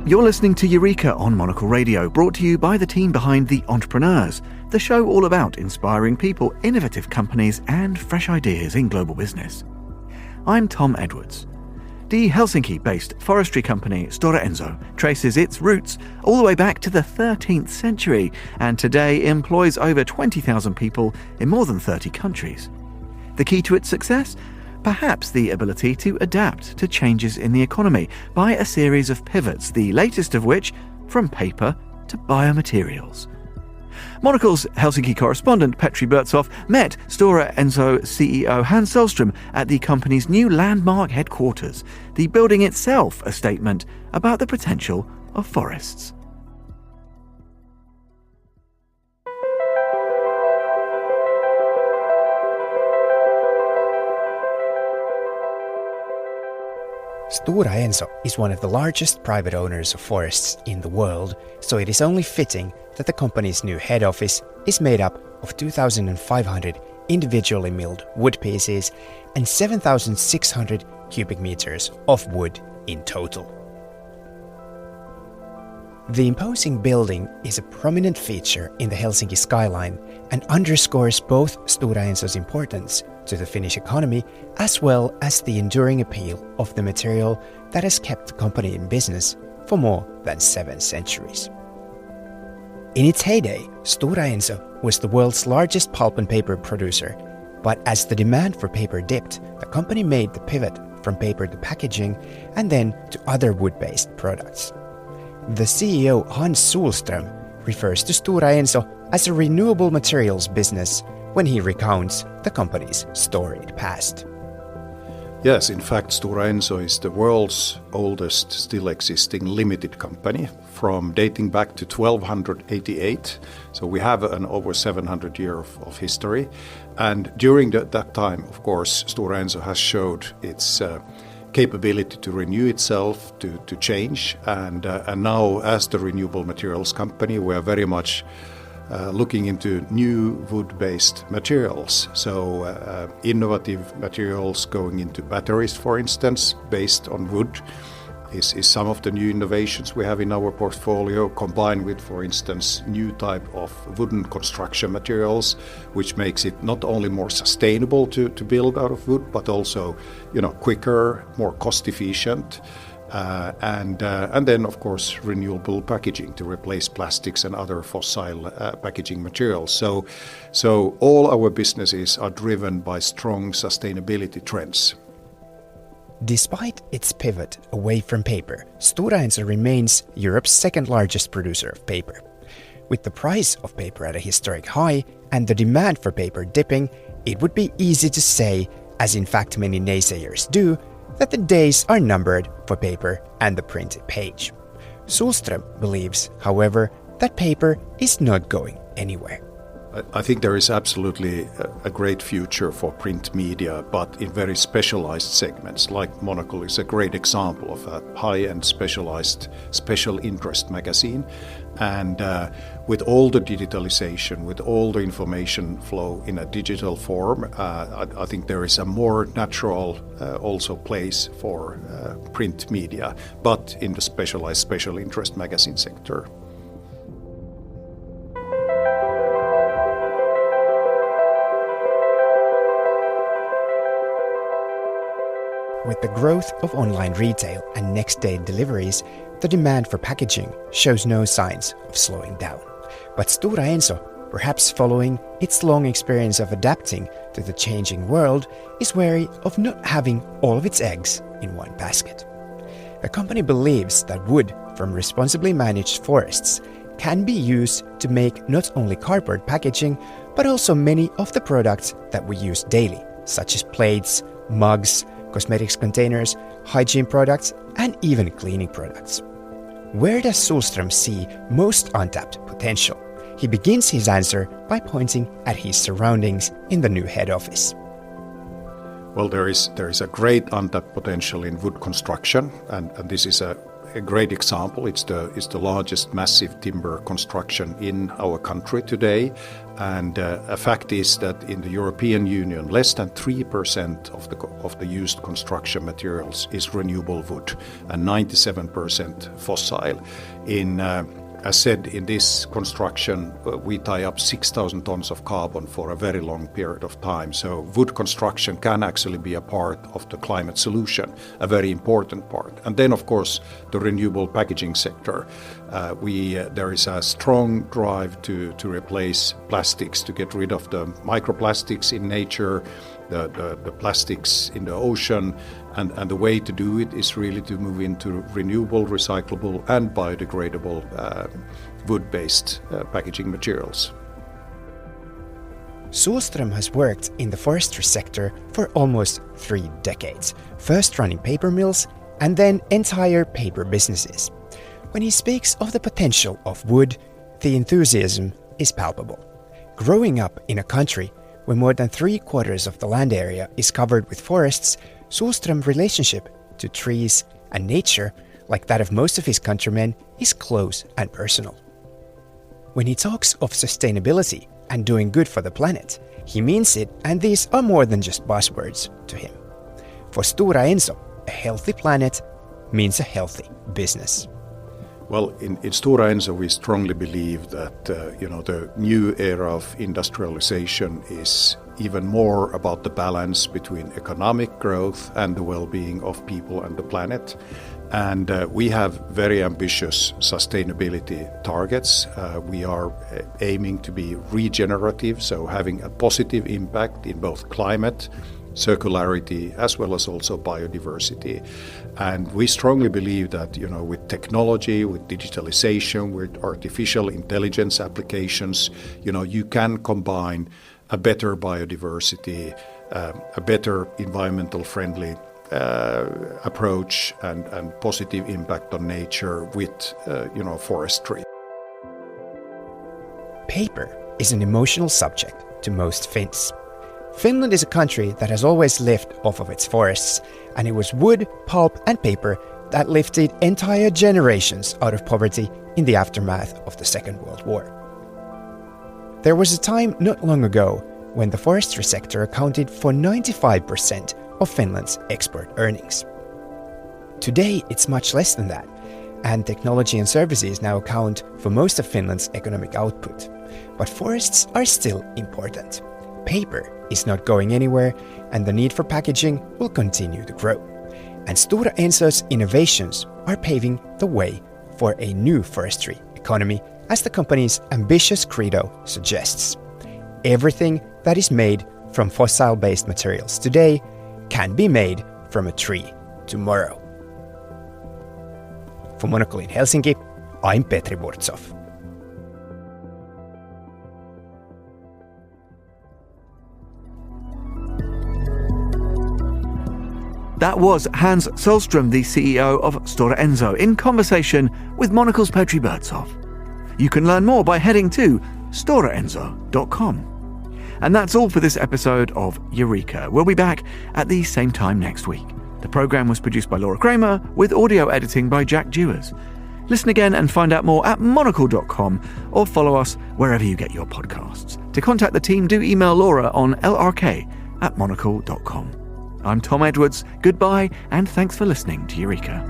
You're listening to Eureka on Monocle Radio, brought to you by the team behind The Entrepreneurs, the show all about inspiring people, innovative companies, and fresh ideas in global business. I'm Tom Edwards. The Helsinki-based forestry company Stora Enso traces its roots all the way back to the 13th century and today employs over 20,000 people in more than 30 countries. The key to its success? Perhaps the ability to adapt to changes in the economy by a series of pivots, the latest of which from paper to biomaterials. Monocle's Helsinki correspondent Petri Burtsoff met Stora Enso CEO Hans Sohlström at the company's new landmark headquarters, the building itself a statement about the potential of forests. Stora Enso is one of the largest private owners of forests in the world, so it is only fitting that the company's new head office is made up of 2,500 individually milled wood pieces and 7,600 cubic meters of wood in total. The imposing building is a prominent feature in the Helsinki skyline and underscores both Stora Enso's importance to the Finnish economy as well as the enduring appeal of the material that has kept the company in business for more than 7 centuries. In its heyday, Stora Enso was the world's largest pulp and paper producer, but as the demand for paper dipped, the company made the pivot from paper to packaging and then to other wood-based products. The CEO Hans Sohlström refers to Stora Enso as a renewable materials business when he recounts the company's storied past. Yes, in fact, Stora Enso is the world's oldest still existing limited company from dating back to 1288. So we have an over 700 year of history. And during that time, of course, Stora Enso has showed its capability to renew itself, to change. And now as the renewable materials company, we are very much looking into new wood-based materials. So innovative materials going into batteries, for instance, based on wood is some of the new innovations we have in our portfolio, combined with, for instance, new type of wooden construction materials, which makes it not only more sustainable to build out of wood, but also, quicker, more cost efficient. And then, of course, renewable packaging to replace plastics and other fossil packaging materials. So all our businesses are driven by strong sustainability trends. Despite its pivot away from paper, Stora Enso remains Europe's second largest producer of paper. With the price of paper at a historic high and the demand for paper dipping, it would be easy to say, as in fact many naysayers do, that the days are numbered for paper and the printed page. Sohlström believes, however, that paper is not going anywhere. I think there is absolutely a great future for print media, but in very specialized segments, like Monocle is a great example of a high-end specialized special interest magazine. And with all the digitalization, with all the information flow in a digital form, I think there is a more natural also place for print media, but in the specialized special interest magazine sector. With the growth of online retail and next-day deliveries, the demand for packaging shows no signs of slowing down. But Stora Enso, perhaps following its long experience of adapting to the changing world, is wary of not having all of its eggs in one basket. The company believes that wood from responsibly managed forests can be used to make not only cardboard packaging, but also many of the products that we use daily, such as plates, mugs, cosmetics containers, hygiene products, and even cleaning products. Where does Sohlström see most untapped potential? He begins his answer by pointing at his surroundings in the new head office. Well, there is a great untapped potential in wood construction, and this is a a great example. It's the largest massive timber construction in our country today. And a fact is that in the European Union, less than 3% of the used construction materials is renewable wood and 97% fossil. As said, in this construction, we tie up 6,000 tons of carbon for a very long period of time. So wood construction can actually be a part of the climate solution, a very important part. And then, of course, the renewable packaging sector. There is a strong drive to replace plastics, to get rid of the microplastics in nature, the plastics in the ocean, and the way to do it is really to move into renewable, recyclable and biodegradable wood-based packaging materials. Sohlström has worked in the forestry sector for almost 3 decades, first running paper mills and then entire paper businesses. When he speaks of the potential of wood, the enthusiasm is palpable. Growing up in a country where more than 3/4 of the land area is covered with forests, Sohlström's relationship to trees and nature, like that of most of his countrymen, is close and personal. When he talks of sustainability and doing good for the planet, he means it, and these are more than just buzzwords to him. For Stora Enso, a healthy planet means a healthy business. Well, in Stora Enso, we strongly believe that the new era of industrialization is even more about the balance between economic growth and the well-being of people and the planet. And we have very ambitious sustainability targets. We are aiming to be regenerative, so having a positive impact in both climate, circularity, as well as also biodiversity. And we strongly believe that, with technology, with digitalization, with artificial intelligence applications, you can combine a better biodiversity, a better environmental friendly approach and positive impact on nature with, forestry. Paper is an emotional subject to most Finns. Finland is a country that has always lived off of its forests, and it was wood, pulp and paper that lifted entire generations out of poverty in the aftermath of the Second World War. There was a time not long ago when the forestry sector accounted for 95% of Finland's export earnings. Today it's much less than that, and technology and services now account for most of Finland's economic output. But forests are still important. Paper is not going anywhere, and the need for packaging will continue to grow. And Stora Enso's innovations are paving the way for a new forestry economy, as the company's ambitious credo suggests. Everything that is made from fossil-based materials today can be made from a tree tomorrow. For Monocle in Helsinki, I'm Petri Burtsoff. That was Hans Sohlström, the CEO of Stora Enso, in conversation with Monocle's Petri Burtsoff. You can learn more by heading to storaenso.com. And that's all for this episode of Eureka. We'll be back at the same time next week. The programme was produced by Laura Kramer, with audio editing by Jack Dewars. Listen again and find out more at monocle.com, or follow us wherever you get your podcasts. To contact the team, do email Laura on lrk@monocle.com. I'm Tom Edwards. Goodbye, and thanks for listening to Eureka.